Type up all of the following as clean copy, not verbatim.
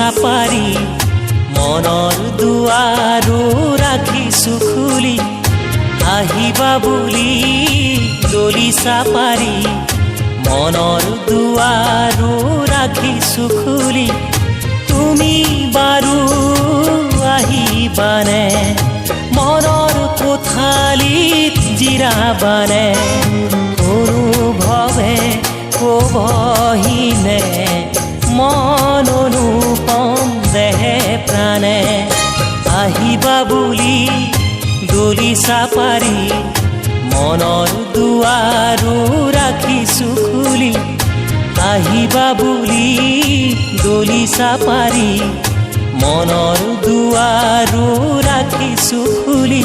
চাপাৰি মনৰ দুৱাৰো ৰাখিছো খুলি আহিবা বুলি দলি চাপাৰি মনৰ দুৱাৰো ৰাখিছো খুলি তুমি বাৰু আহিবানে মনৰ কোঠালিত জিৰাবানে অনুভৱে কবহিনে মন অনুপম দেহে প্ৰাণে আহিবা বুলি দলি চাপাৰি মনৰ দুৱাৰো ৰাখিছো খুলি আহিবা বুলি দলি চাপাৰি মনৰ দুৱাৰো ৰাখিছো খুলি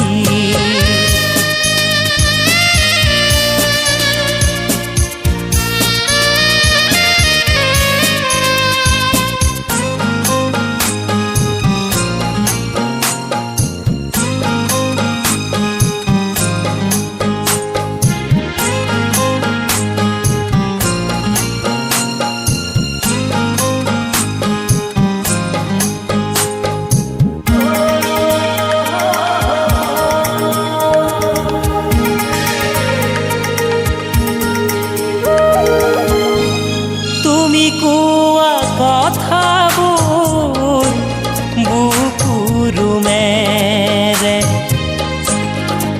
কোৱা কথাবোৰ বুকুৰ মেৰে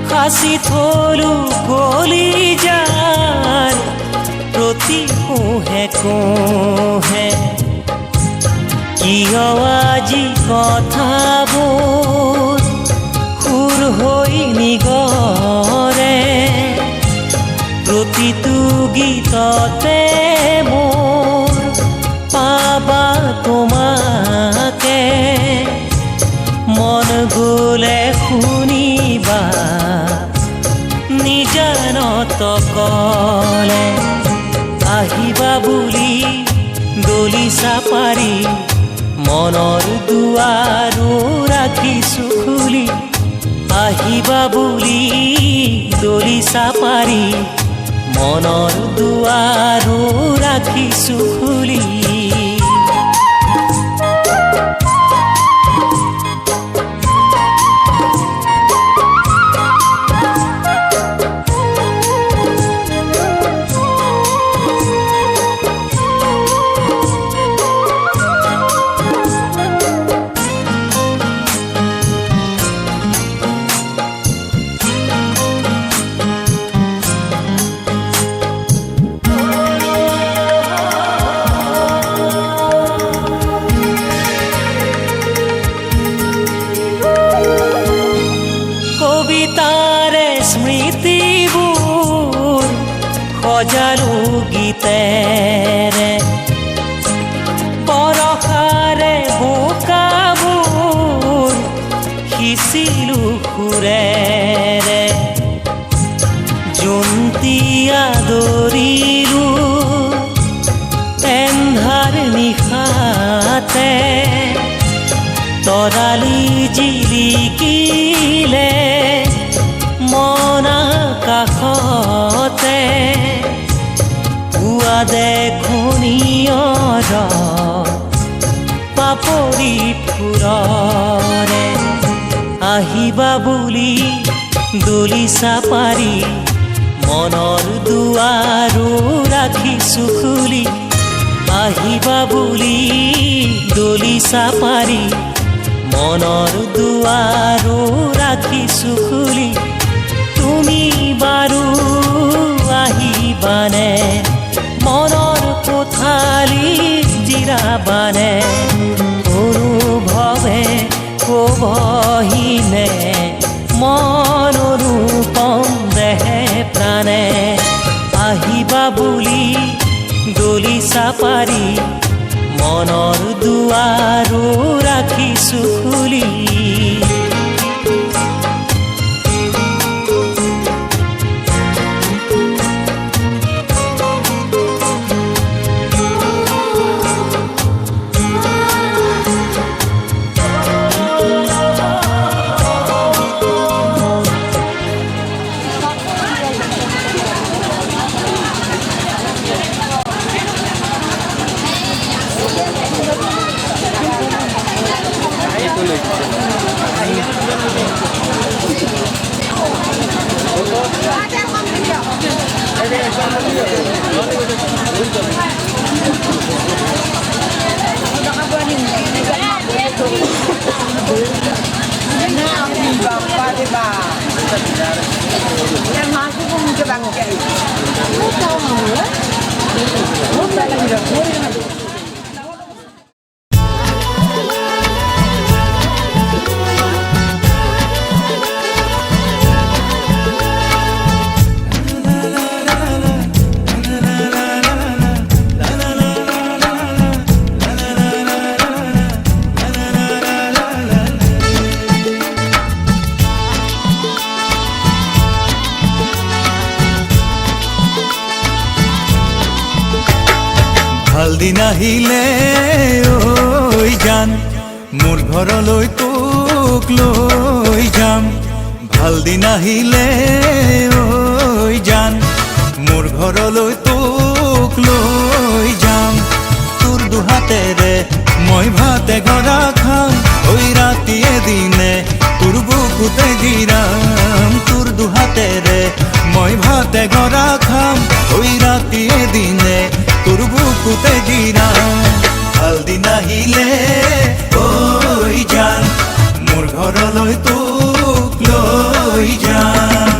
সাঁচি থলো কলিজাৰ প্ৰতি কোহে কোহে কিয় আজি কথাবোৰ সুৰ হৈ নিগৰে প্ৰতিটো গীততে পাবা তোমাকে মন গলে শুনিবা নিজানত কলে আহিবা বুলি দলি চাপাৰি মনৰ দুৱাৰো ৰাখিছো খুলি আহিবা বুলি দলি চাপাৰি মনৰ দুৱাৰো ৰাখিছো খুলি কবিতাৰে স্মৃতিবোৰ সজালো গীতেৰে পৰশাৰে বোকাবোৰ সিঁচিলো সুৰেৰে জোনতিয়া দৰিলো এন্ধাৰ নিশাতে তৰালি জিলিকিলে মন কাষতে পুৱা দেখোনিয়ৰ পাপৰি ফুৰৰে আহিবা বুলি দলি চাপাৰি মনৰ দুৱাৰো ৰাখিছো খুলি আহিবা বুলি দলি চাপাৰি মনৰ দুৱাৰো ৰাখিছো খুলি তুমি বাৰু আহিবানে মনৰ কোঠালিত জিৰাবানে অনুভৱে কবহিনে মন অনুপম দেহে প্ৰাণে আহিবা বুলি দলি চাপাৰি মনৰ দুৱাৰো ৰাখিছো খুলি ভাল দিন আহিলে ঐ জান মোৰ ঘৰলৈ তোক লৈ যাম ভাল দিন আহিলে ঐ জান মোৰ ঘৰলৈ তোক লৈ যাম তোৰ দুহাতেৰে মই ভাতে গৰা খাম ঐ ৰাতিয়ে দিনে তোৰ বুকুতে জিৰাম তোৰ দুহাতেৰে মই ভাতে গৰা খাম ঐ ৰাতিয়ে দিনে তোর বুকুতে জিরাম ভাল দিন আহিলে ঐ জান মোর ঘরলৈ তোক লৈ যাম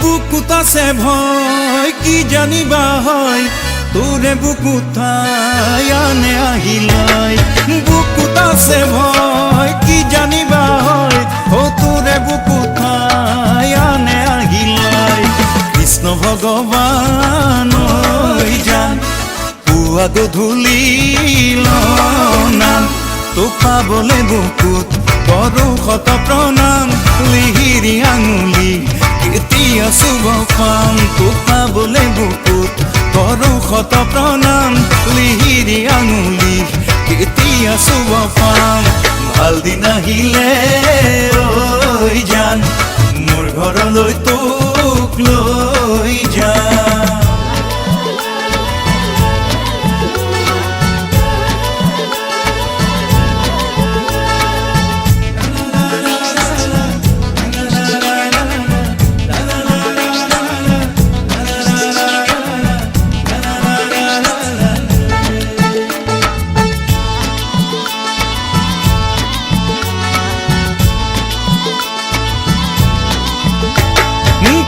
বুকুত আছে ভয় কি জানিবা হয় তোরে বুকুঠাই আনে আহিলাই বুকুত আছে ভয় কি জানিবা হয় ও তোরে বুকুঠাই আনে আহিলাই কৃষ্ণ ভগবান ঐ জান পুৱা গধূলি নাম তোক পাবলে বুকুত কৰো শত প্ৰণাম লিহিৰি আঙুলি কেতিয়া শুভ পাম তোক পাবলে বুকুত কৰো শত প্ৰণাম লিহিৰি আঙুলি কেতিয়া শুভ পাম ভাল দিন আহিলে ঐ জান মোৰ ঘৰলৈ তোক লৈ যাম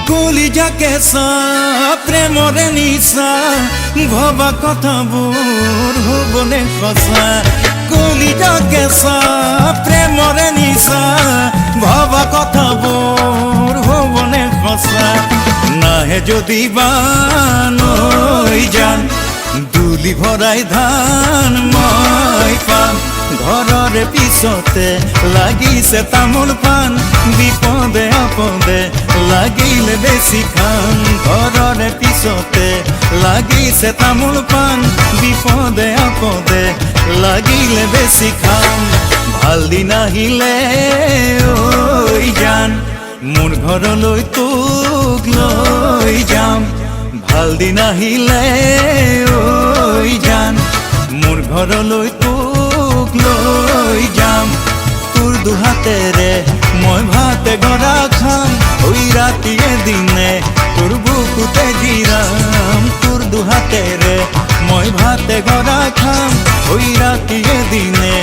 কলিজা কেঁচা প্ৰেমৰে নিচা ভবা কথাবোৰ হ'বনে সঁচা কলিজা কেঁচা প্ৰেমৰে নিচা ভবা কথাবোৰ হ'বনে সঁচা নাহে যদি বান ঐ জান দুলি ভৰাই ধান মই পাম ঘৰৰে পিছতে লাগিছে তামোল পাণ বিপদে আপদে লাগিলে বেছি খাম ঘৰৰে পিছতে লাগিছে তামোল পাণ বিপদে আপদে লাগিলে বেছি খাম ভাল দিন আহিলে ঐ জান মোৰ ঘৰলৈ তোক লৈ যাম ভাল দিন আহিলে ঐ জান মোৰ ঘৰলৈ তোক লৈ যাম তোৰ দুহাতেৰে মই ভাতে গৰা খাম ঐ ৰাতিয়ে দিনে তোৰ বুকুতে জিৰাম তোৰ দুহাতেৰে মই ভাতে গৰা খাম ঐ ৰাতিয়ে দিনে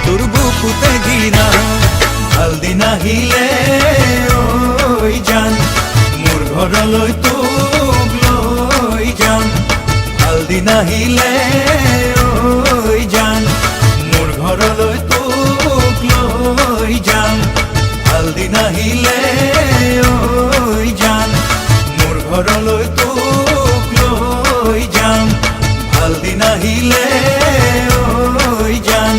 তোৰ বুকুতে জিৰাম ভাল দিন আহিলে ঐ জান মোৰ ঘৰলৈ তোক লৈ যাম ভাল দিন আহিলে ঐ জান মোৰ ঘৰলৈ তোক লৈ যাম ভাল দিন আহিলে ঐ জান মোৰ ঘৰলৈ তোক লৈ যাম ভাল দিন আহিলে ঐ জান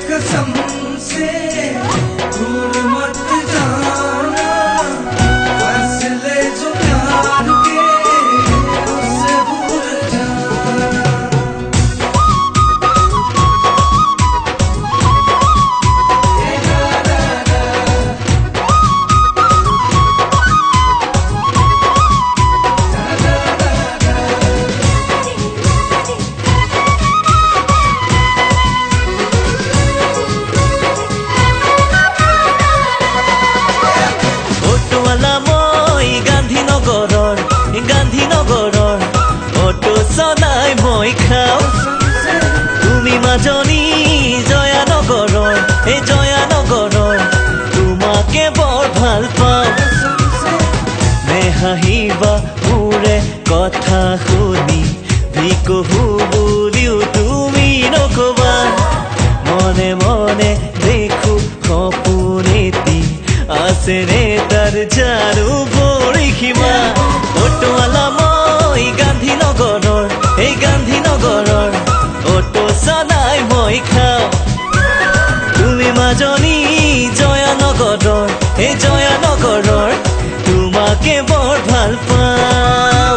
कसम से दूर मत जाना হাঁহিবা মোৰে কথা শুনি ভিকহু বুলিও তুমি নকবা মনে মনে দেখো সপোন এটি আছে ৰে তাৰ জানো পৰিসীমা অটোৱালা মই গান্ধীনগৰৰ এই গান্ধীনগৰৰ অটো চলাই মই খাওঁ তুমি মাজনী জয়ানগৰৰ এই জয়ানগৰৰ তোমাকে বৰ ভাল পাওঁ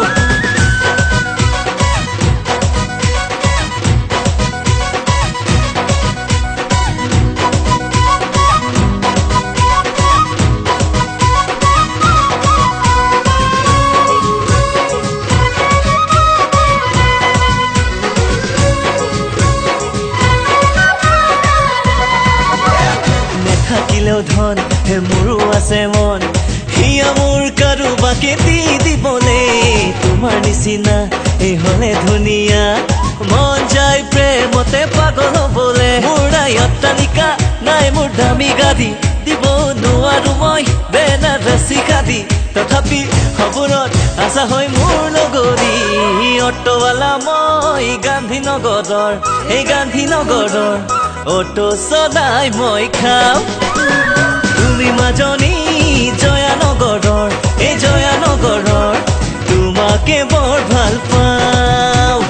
থাকিলেও ধন হে মোৰো আছে মন হিয়া মোৰ কাৰোবাকে দি দিবলে তোমাৰ নিচিনা এই হলে ধুনীয়া মন যায় প্ৰেমতে পাগল হবলে মোৰ নাই অট্টালিকা নাই মোৰ দামী গাড়ী দিব নোৱাৰো মই বেনাৰসী খাদী তথাপি সপোনত আশা হয় মোৰ লগৰী অটোৱালা মই গান্ধীনগৰৰ এই গান্ধীনগৰৰ অটো চলাই মই খাওঁ তুমি মাজনী জয়ানগৰৰ এই জয়ানগৰৰ তোমাকে বৰ ভাল পাওঁ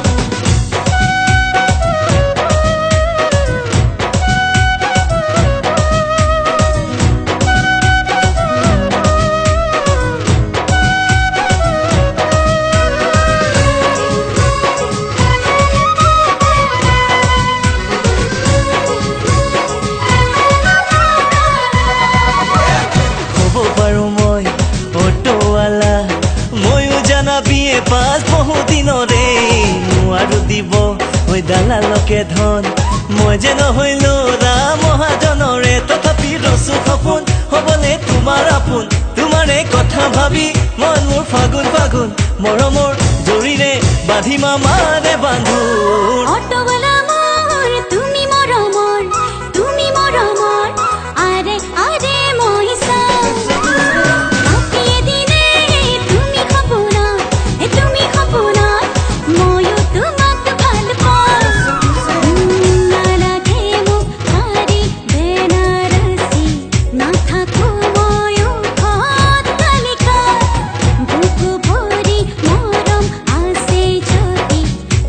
বিয়ে পাঁচ বহু দিনৰে নোৱাৰো দিব ঐ দালালকে ধন মই যে নহয় ল'ৰা মহাজনৰে তথাপি ৰচো সপোন হ'বলে তোমাৰ আপোন তোমাৰে কথা ভাবি মন মোৰ ফাগুন ফাগুন মৰমৰ জৰিৰে বান্ধি মামাৰে বান্ধো অটোৱালা মোৰ তুমি মৰমৰ আৰে আৰে মই চাওঁ ময়ো তোমাক ভাল পাওঁ নালাগে মোক শাৰী বেনাৰসী নাথাকো ময়ো অট্টালিকা বুকু ভৰি মৰম আছে যদি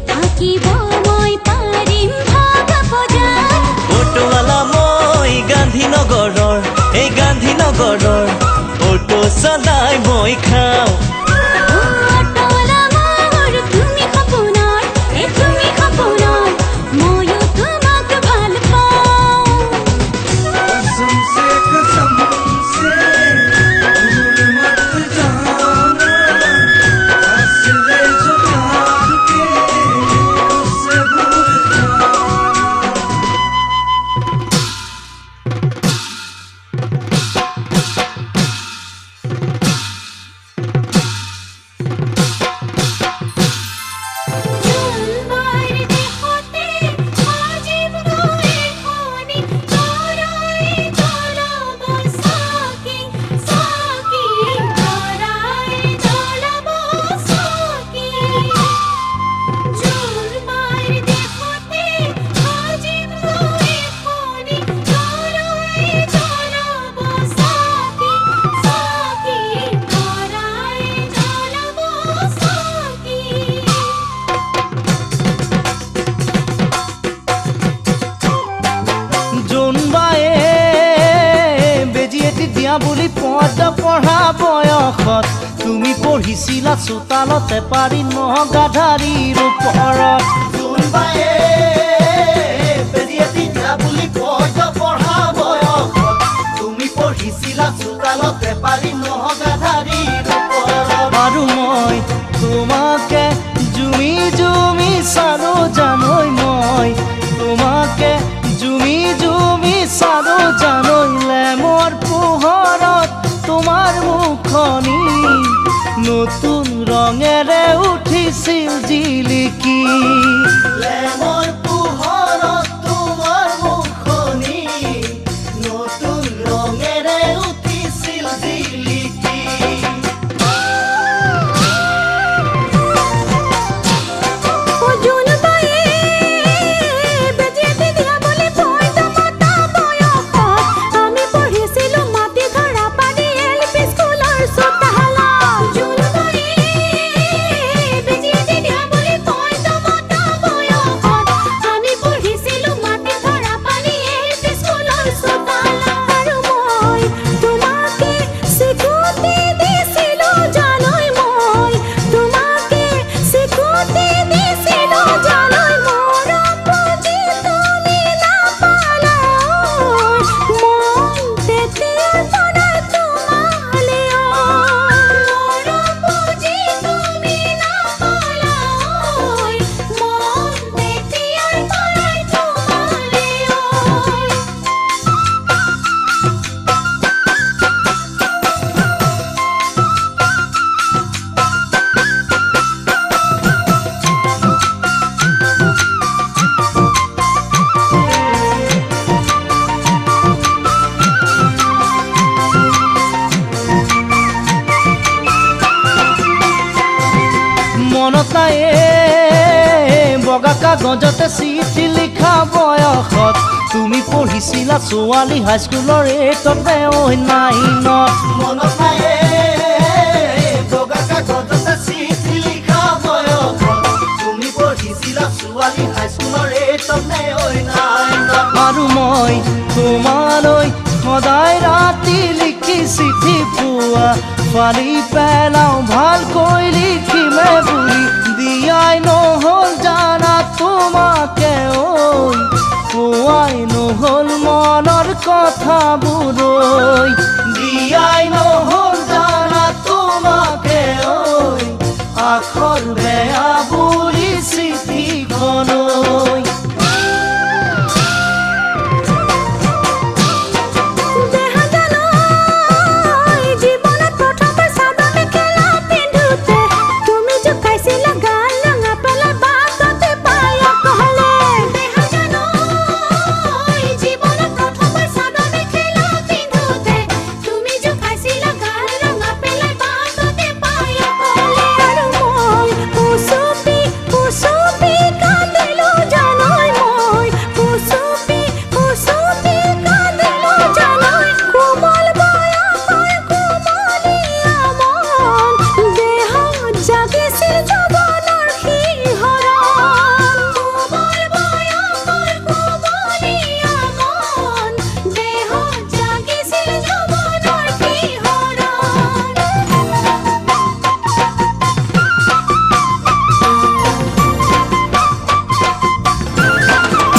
থাকিব মই পাৰিম ভাগা বজাৰ অটোৱালা মই গান্ধীনগৰৰ এই গান্ধীনগৰৰ অটো চলাই মই খাওঁ ময়ো তোমাক ভাল পাওঁ বুলি পদ পঢ়া বয়সত তুমি পঢ়িছিলা চোতালতে পাৰি নগাধাৰীৰ ওপৰত জোনবায়ে বেজিয়াতি দিয়া বুলি পদ পঢ়া বয়সত তুমি পঢ়িছিলা চোতালতে পাৰি নগাধাৰীৰ ওপৰত আৰু মই তোমাকে জুমি জুমি চালো জানৈ মই তোমাকে জুমি জুমি চালো জানৈলে মোৰ পোহৰত তোমাৰ মুখনি নতুন ৰঙেৰে উঠিছিল জিলিকি লেমৰ পোহৰত তোমাৰ মুখনি নতুন ৰঙেৰে উঠিছিল জিলিকি কাগজতে চিঠি লিখা বয়সত তুমি পঢ়িছিলা ছোৱালী হাইস্কুলৰ এইটতে ঐ নাইনত মনত নাই বগা কাগজতে চিঠি লিখা বয়সত তুমি পঢ়িছিলা ছোৱালী হাইস্কুলৰ এইটতে ঐ নাইনত আৰু মই তোমালৈ সদায় ৰাতি লিখি চিঠি পোৱা ফালি পেলাওঁ ভালকৈ লিখিমে বুলি দিয়াই নহ'ল জানা তোমাকে ঐ কোৱাই নহ'ল মনৰ কথাবোৰ দিয়াই নহ'ল জানা তোমাকে ঐ আখৰ বেয়া বুলি চিঠিখন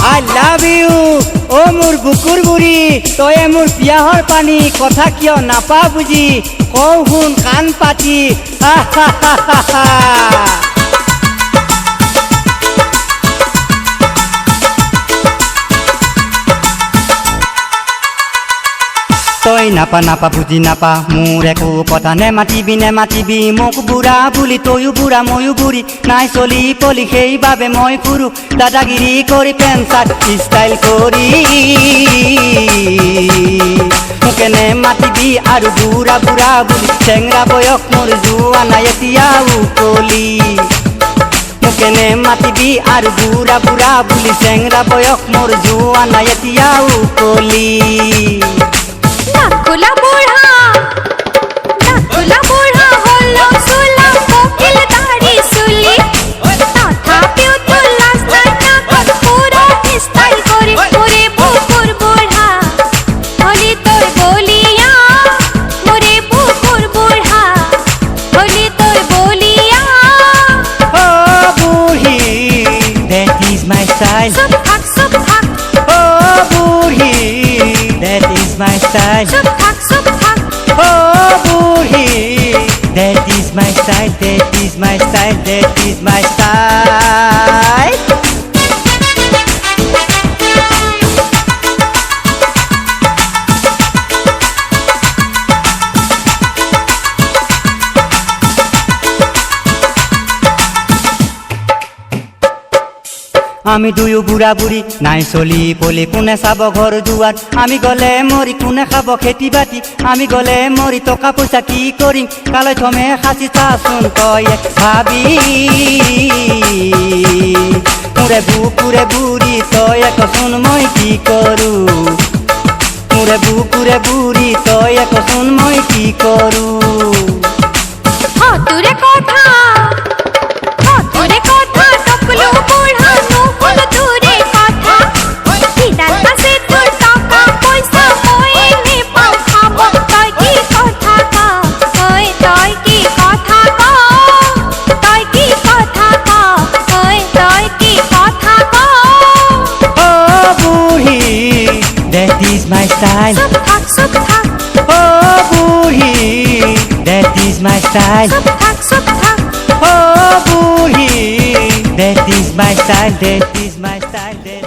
I love you, O মোৰ বুকুৰ বুঢ়ী তয়ে মোৰ বিয়াহৰ পানী কথা কিয় নাপা বুজি কওঁ শুন কাণ পাতি তই নাপা নাপা বুজি নাপা মোৰ একো কথা নেমাতিবি মোক বুঢ়া বুলি তয়ো বুঢ়া ময়ো বুঢ়ী নাই চলি পলি সেইবাবে মই ফুৰো দাদাগিৰি কৰি পেণ্ট চাৰ্ট ষ্টাইল কৰি মোকে নেমাতিবি আৰু বুঢ়া বুঢ়া বুলি চেংৰা বয়স মোৰ যোৱা নাই এতিয়া উকলি মোকে নেমাতিবি আৰু বুঢ়া বুঢ়া বুলি চেংৰা বয়স মোৰ যোৱা নাই এতিয়া উকলি নাকুলা বুঢ়া হলো চুলা কোকিল দাড়ি চুলি তথাপিও তো লাজ নাই নাকত পুরা স্টাইল করে মোরে বুকুর বুঢ়া হলি তোর বলিয়া মোরে বুকুর বুঢ়া হলি তোর বলিয়া ও বুঢ়ী that is my style সব থাক ও বুঢ়ী that is my style সব থাক ও বুঢ়ী that is my style that is my style that is my style আমি দুয়ো বুঢ়া বুঢ়ী নাই চলি পলি কোনে চাব ঘৰ দুৱাৰ আমি গলে মৰি কোনে খাব খেতি বাতি আমি গলে মৰি টকা পইচা কি কৰিম কালৈ থমে সাঁচি চাচোন তই ভাবি মোৰে বুকুৰে বুঢ়ী তই কচোন মই কি কৰো মোৰে বুকুৰে বুঢ়ী তই কচোন মই কি কৰো তোরে কথা টকলো বুঢ়া নহল তোরে কথা দিদার কাছে তোর টাকা পয়সা মই নেপাও খাব তই কি কথা ক তই কি কথা ক তই কি কথা ক তই কি কথা ক ও বুঢ়ী that is my style সব থাক ও বুঢ়ী that is my style সব থাক ও বুঢ়ী that is my style that is my style that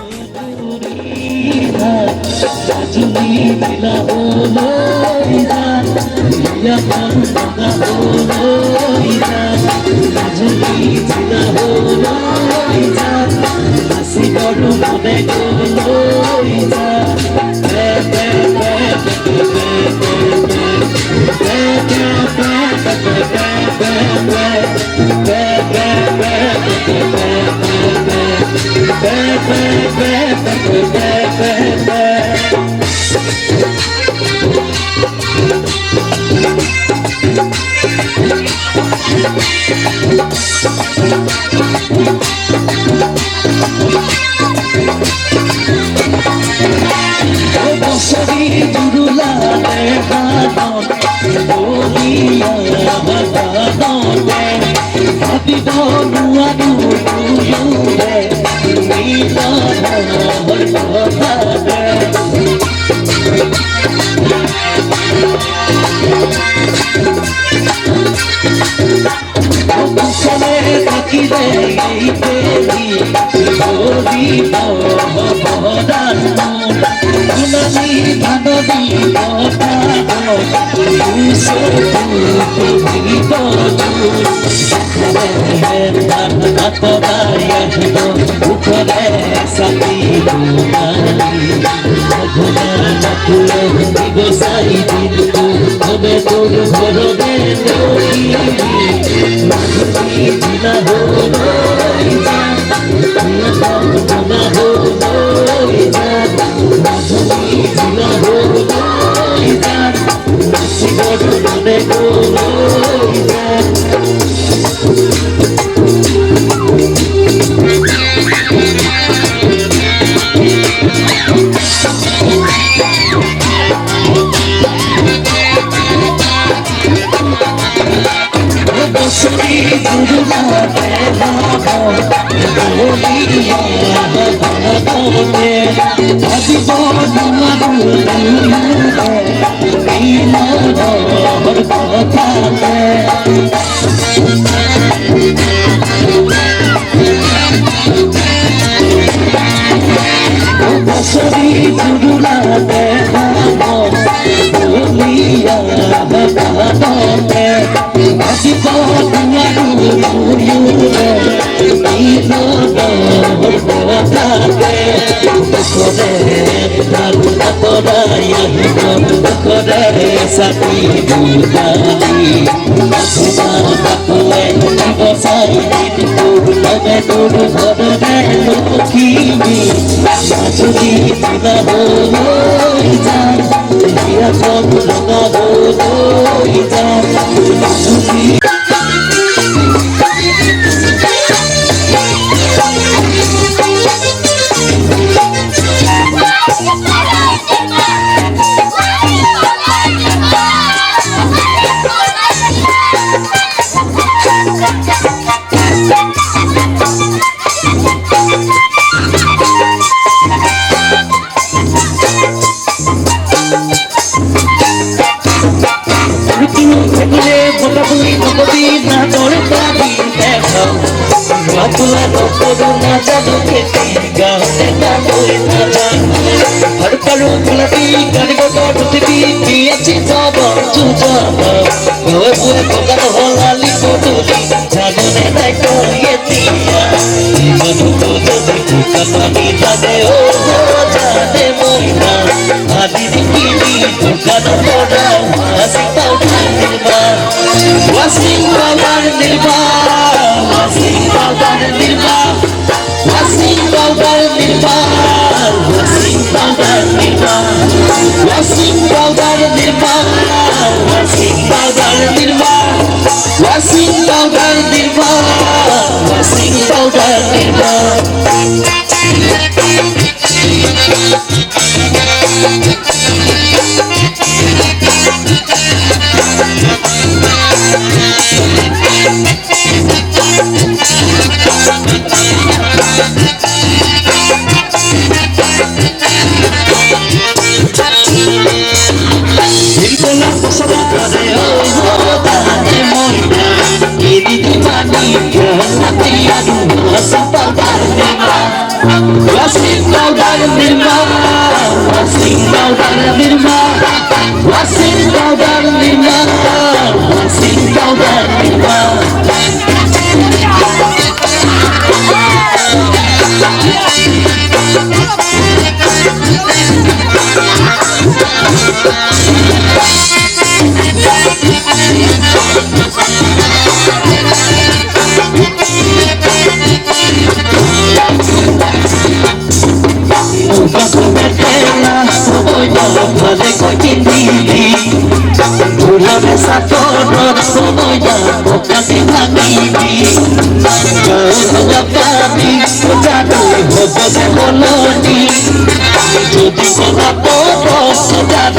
যদি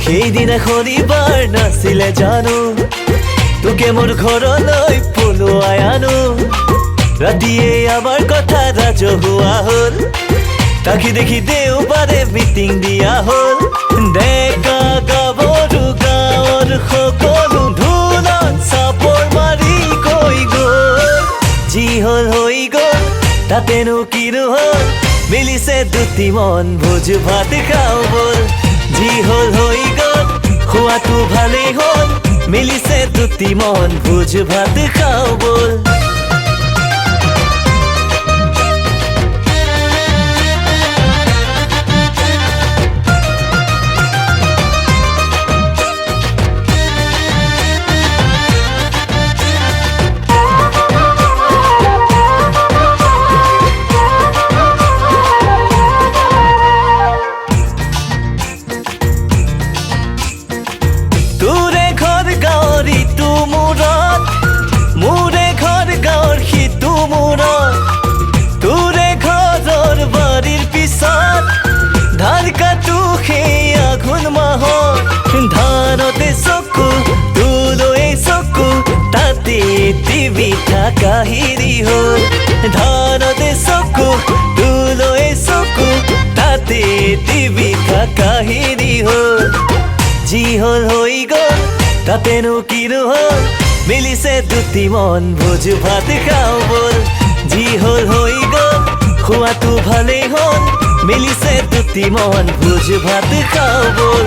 সেইদিনা শনিবাৰ নাছিলে জানো তোকে মোৰ ঘৰলৈ পলুৱাই আনো ৰাতিয়ে আমাৰ কথা ৰাজহুৱা হ'ল তাকে দেখি দেওবাৰে মিটিং দিয়া হ'ল ডেকা গাভৰু গাঁৱৰ সকলো ঢোলত চাপৰ মাৰি কৈ গ'ল যি হ'ল হৈ গ'ল তাতেনো কিনো হ'ল মিলিছে দুটি মন ভোজ ভাত খাওঁ ব'ল যি হ'ল হৈ গ'ল খোৱাটো ভালেই হ'ল মিলিছে দুটি মন ভোজ ভাত খাওঁ ব'ল ধানতে চকু তুলৈ চকু তাতে টিভি থাকা হেৰি হ'ল ধানতে চকু তুলৈ চকু তাতে টিভি থাকা হেৰি হ'ল যি হ'ল হৈ গ'ল তাতেনো কিনো হ'ল মিলিছে দুটি মন ভোজ ভাত খাওঁ ব'ল যি হ'ল হৈ গ'ল খোৱাটো ভালেই হ'ল মিলিছে দুটি মন ভোজ ভাত খাওঁ ব'ল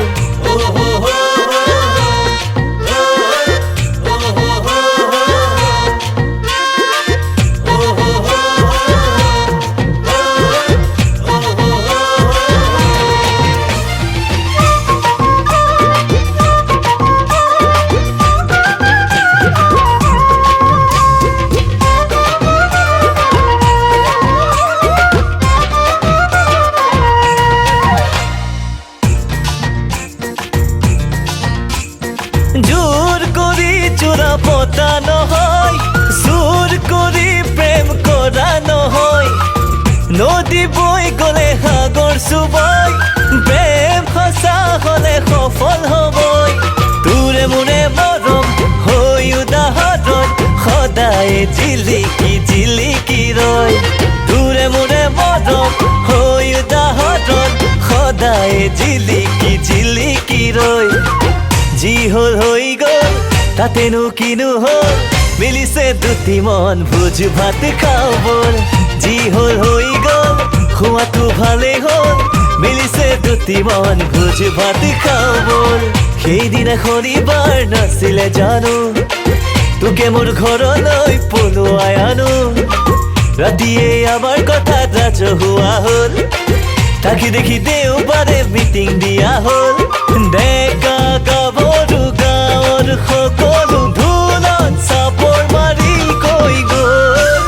জোৰ কৰি চোৰা পতা নহয় জোৰ কৰি প্ৰেম কৰা নহয় নদী বৈ গ'লে সাগৰ চুবই প্ৰেম সঁচা হ'লে সফল হ'বই তোৰে মোৰে মৰম হৈ উদাহৰণ সদায় জিলিকি জিলিকি ৰয় তোৰে মোৰে মৰম হৈ উদাহৰণ সদায় জিলিকি জিলিকি ৰয় যি হ'ল হৈ গ'ল তাতেনো কিনো হ'ল মিলিছে দুটি মন ভোজ ভাত খাওঁ ব'ল যি হ'ল হৈ গ'ল খোৱাটো ভালেই হ'ল মিলিছে দুটি মন ভোজ ভাত খাওঁ ব'ল সেইদিনা শনিবাৰ নাছিলে জানো তোকে মোৰ ঘৰলৈ পলুৱাই আনো ৰাতিয়ে আমাৰ কথা ৰাজহুৱা হ'ল তাকে দেখি দেওবাৰে মিটিং দিয়া হ'ল ডেকা গাভৰু গাঁৱৰ সকলো ঢোলত চাপৰ মাৰি কৈ গ'ল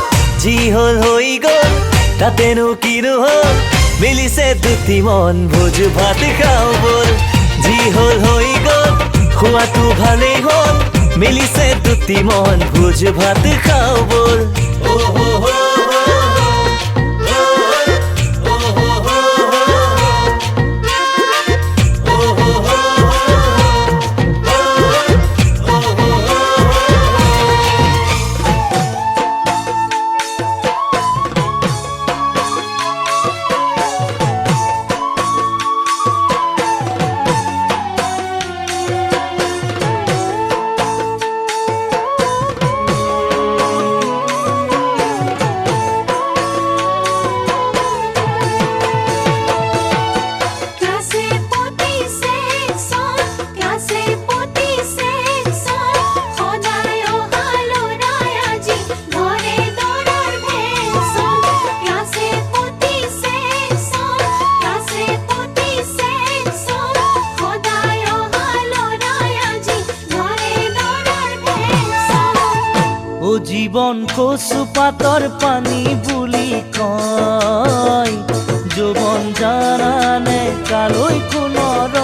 যি হ'ল হৈ গ'ল তাতেনো কিনো হ'ল মিলিছে দুটি মন ভোজ ভাত খাওঁ ব'ল যি হ'ল হৈ গ'ল খোৱাটো ভালেই হ'ল মিলিছে দুটি মন ভোজ ভাত খাওঁ ব'ল জীৱন কচু পাতৰ পানী বুলি কয় যৌৱন জানানে কালৈ কোনৰ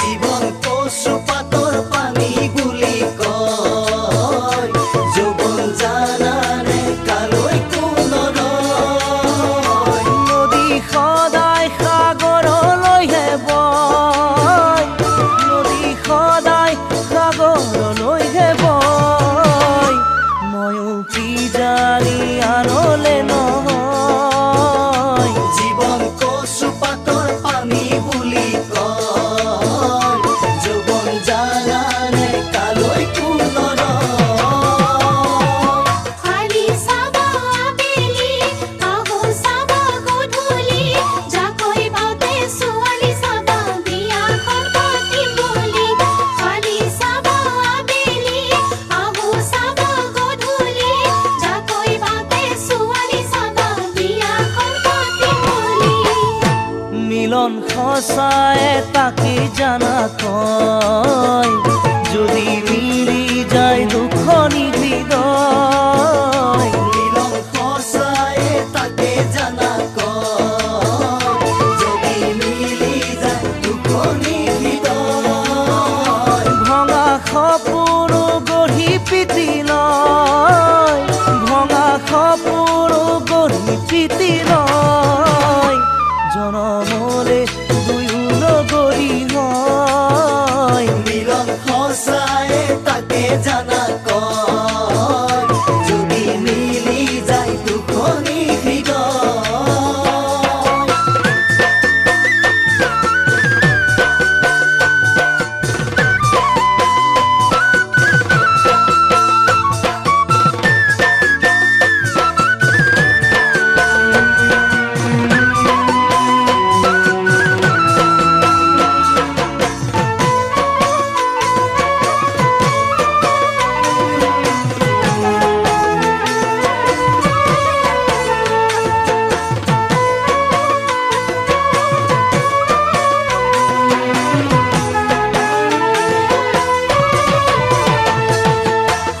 জীৱন কচু পাতৰ পানী বুলি কয় যৌৱন জানানে কালৈ কোনৰ নদী সদায় সাগৰলৈহে বয় নদী সদায় সাগৰলৈহে বয় ময়ো কি জানি আনলে নহয় জীৱন কচু পাতৰ পানী বুলি কয় যৌৱন জানানে কালৈ কোনৰ খালি চাবা আবেলি আহো চাবা গধূলি জাকৈ বাওঁতে ছোৱালী চাবা বিয়াখন পাতিম বুলি খালি চাবা আবেলি আহো চাবা গধূলি জাকৈ বাওঁতে ছোৱালী চাবা বিয়াখন পাতিম বুলি মিলন সঁচাই তাকে জানা কয় যদি মিলি যায় দুখনি হৃদয় মিলন সঁচাই তাকে জানা কয় যদি মিলি যায় দুখনি হৃদয় ভঙা সপোন গঢ়ি পিতি লয় ভঙা সপোন গঢ়ি পিতি লয় জনমলে দুয়ো লগৰী হয় মিলন সঁচাই তাকে জানা কয় যদি মিলি যায় দুখনি হৃদয়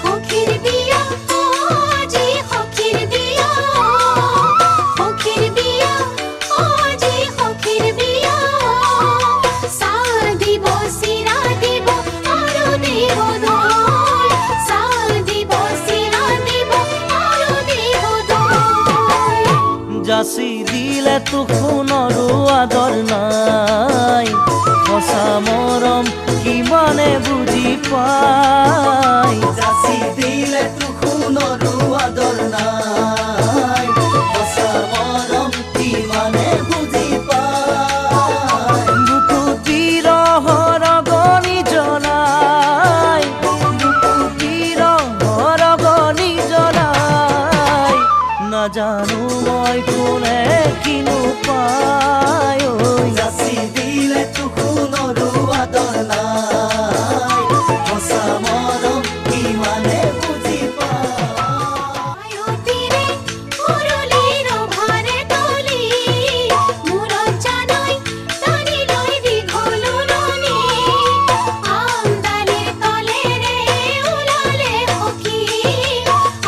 সখীৰ বিয়া আজি সখীৰ বিয়া আজি সখীৰ বিয়া চাহ দিব চিৰা দিব আৰু দিব দৈ চাহ দিব চিৰা দিব আৰু দিব দৈ যাচি দিলে তো সোণৰো আদৰ নাই সঁচা মৰম কিমানে বুজি পায় যাচি দিলে তো সোণৰো আদৰ নাই সঁচা মৰম কিমানে বুজি পায় বুকুত বিৰহৰ গনি জ্বলাই বুকুত বিৰহৰ গনি জ্বলাই নাজানো মই কোনে কিনো পায় যাচি দিলে তো সোণৰো আদৰ নাই সঁচা মৰম কিমানে বুজি পায় আয়তিৰে মুৰলীৰ ভাৰে তলি মূৰত জানৈ টানি লৈ দীঘলুৰণি আমডালিৰ তলেৰে ওলালে সখী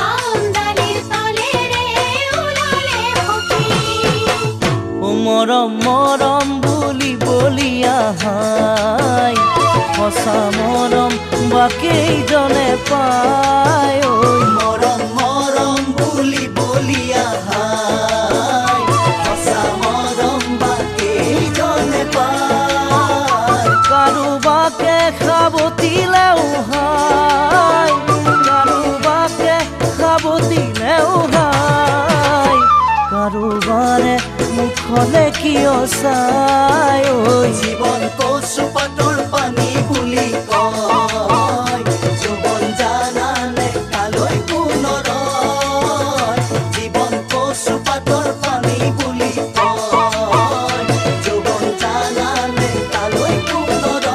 আমডালিৰ তলেৰে ওলালে সখী ও মৰম মৰম বুলি বলিয়া হাই সঁচা মৰম বা কেইজনে পায় ঐ মৰম মৰম বুলি বলিয়া হাই সঁচা মৰম বা কেইজনে পায় কাৰোবাকে খাবতিলেও হাই কাৰোবাকে খাবতিলেও হাই কাৰোবাৰে মুখলে কিয় চাই ঐ জীৱন কচু পাতৰ পানী বুলি কয় যৌৱন জানানে কালৈ কোনৰ জীৱন কচু পাতৰ পানী বুলি কয় যৌৱন জানানে কালৈ কোনৰ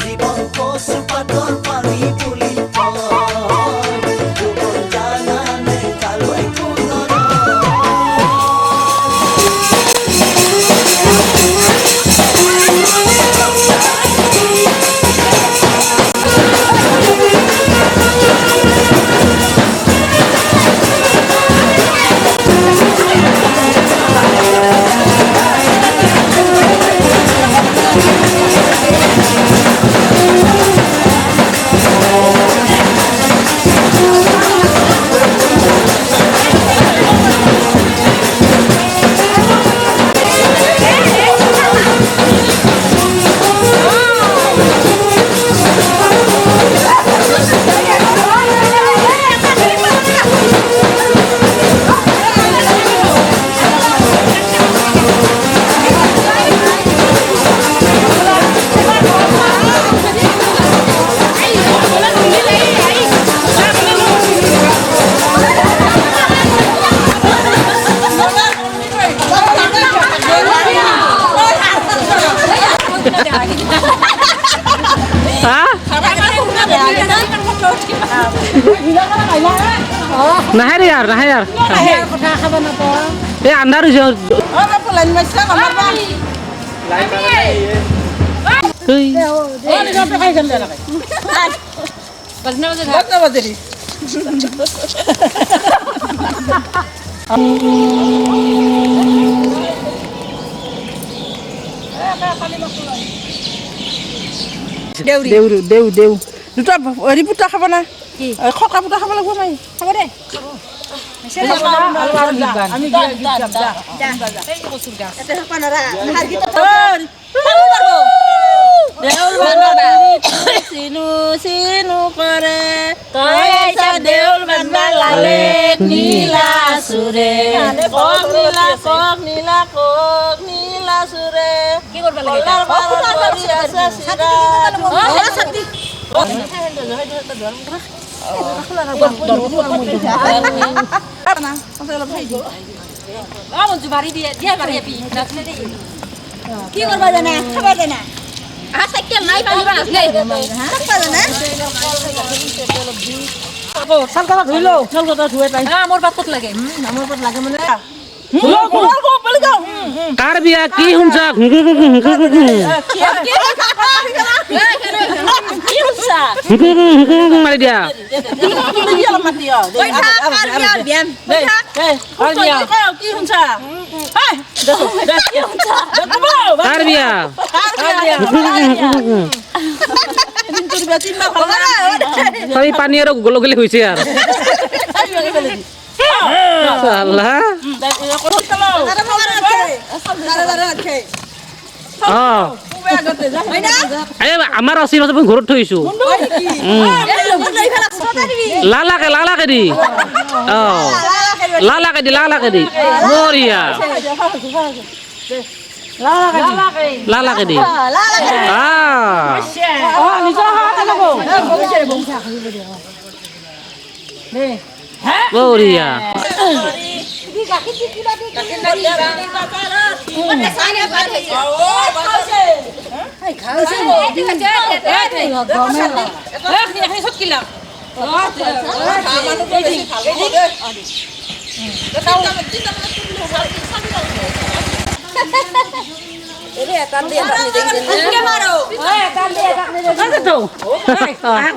জীৱন কচু পাতৰ পানী বুলি কয় যৌৱন জানানে কালৈ কোনৰ নাহে ৰে यार নাহে यार এ আন্ধাৰ হইছে তুই দেউ দুটা হেৰি পুতা খাব না খকা পুতা খাব লাগিব নাই খাব দে চিনু চিনু কৰে দেউল বান্ধা লালে নীলা চুৰে কক নীলা কক নীলা কক নীলা চুৰে কি কৰিব কি কৰিব জানে খাব জানে চাইকেল নাই পাৰিবা নাছিলে চালকাটা ধুই লওঁ চালকাটা ধুই পাই মোৰ পাত ক'ত লাগে মোৰ পাত লাগে মানে কার বিয়া কি শুনছা মারি দিয়া কার বিয়া সবই পানি আর গলগলি হয়েছে আর আল্লাহ আমার অসীম আছে ঘৰত থৈছো লালাকে লালাকে দি লালাকে দি মৰিয়া লালাকে দি মৰিয়া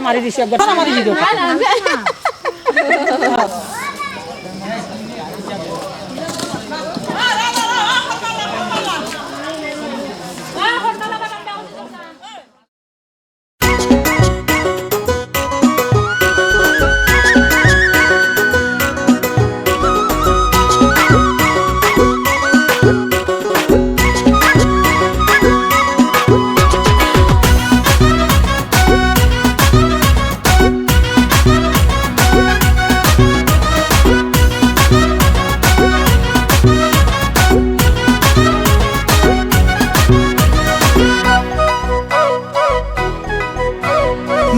মাৰি দিছে মাৰি দিছো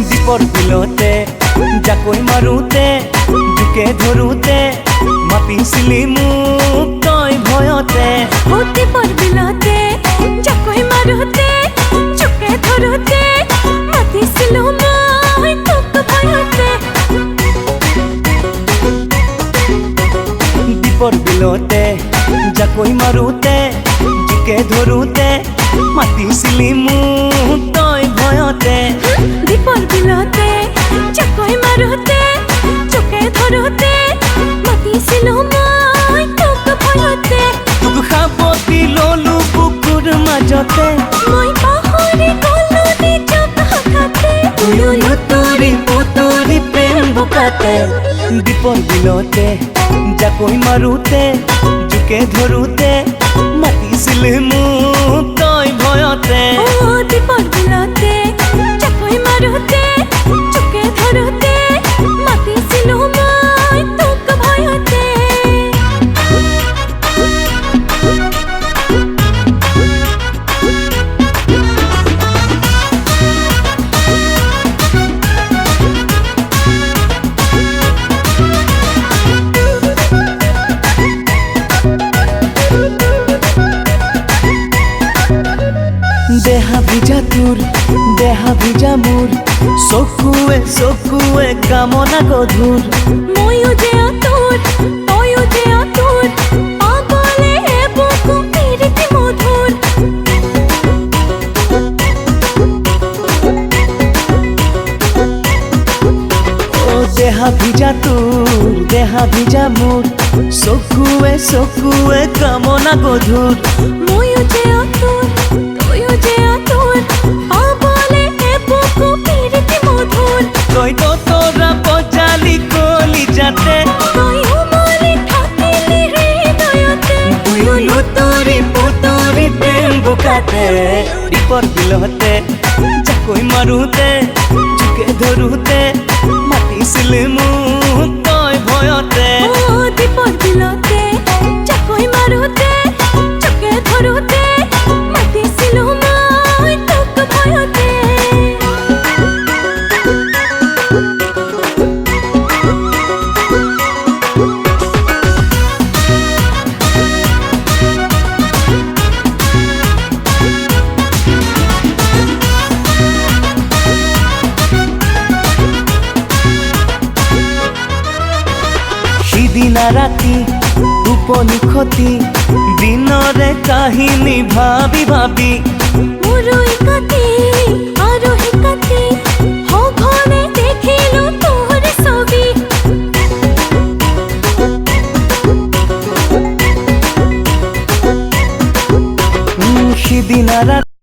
দীপৰ বিলতে জাকৈ মাৰোতে জোকে ধৰোতে মাতিছিলি মোক তই ভয়তে দীপৰ বিলতে জাকৈ মাৰোতে জোকে ধৰোতে মাতিছিলো মই তোক ভয়তে দীপৰ বিলতে জাকৈ মাৰোতে জোকে ধৰোতে মাতিছিলি মোক তই ভয়তে দীপৰ বিলতে জাকৈ মাৰোতে জোকে ধৰোতে মাতিছিলো মই তোক ভয়তে তোক সাৱটি ললো বুকুৰ মাজতে মই পাহৰি গলো নিজক হঠাতে লুতুৰি পুতুৰি প্ৰেম বোকাতে দীপৰ বিলতে জাকৈ মাৰোতে জোকে ধৰোতে মাতিছিলে মোক তই ভয়তে দীপৰ বিলতে জাকৈ মাৰোতে জোকে ধৰোতে মাতিছিলো মই তোক ভয়তে দেহ চকুৱে কামনা গধুৰ ময়ো যে আতুৰ তয়ো যে আতুৰ পাবলে বুকু পিৰিতি মধুৰ ও দেহা ভিজা তোৰ দেহা ভিজা মোৰ চকুৱে কামনা গধুৰ ময়ো যে আতুৰ তয়ো যে আতুৰ পাবলে বুকু পিৰিতি মধুৰ তই তৰা পজালি কলি যাতে তয়ো মলি থাকিলি হৃদয়তে লুতৰি পুতৰি প্ৰেম বোকাতে দীপৰ বিলতে জাকৈ মাৰোতে জোকে ধৰোতে মাতিছিলে মোক তই ভয়তে ও দীপৰ বিলতে জাকৈ মাৰোতে চকে ধৰোতে মাতিছিলো মই তোক ভয়তে সিদিনা ৰাতি টোপনি খতি দিনৰে কাহিনী ভাবি ভাবি মুৰুই কাটি আৰু হিকাটি সঘনে দেখিলো তোৰ ছবি সিদিনা ৰাতি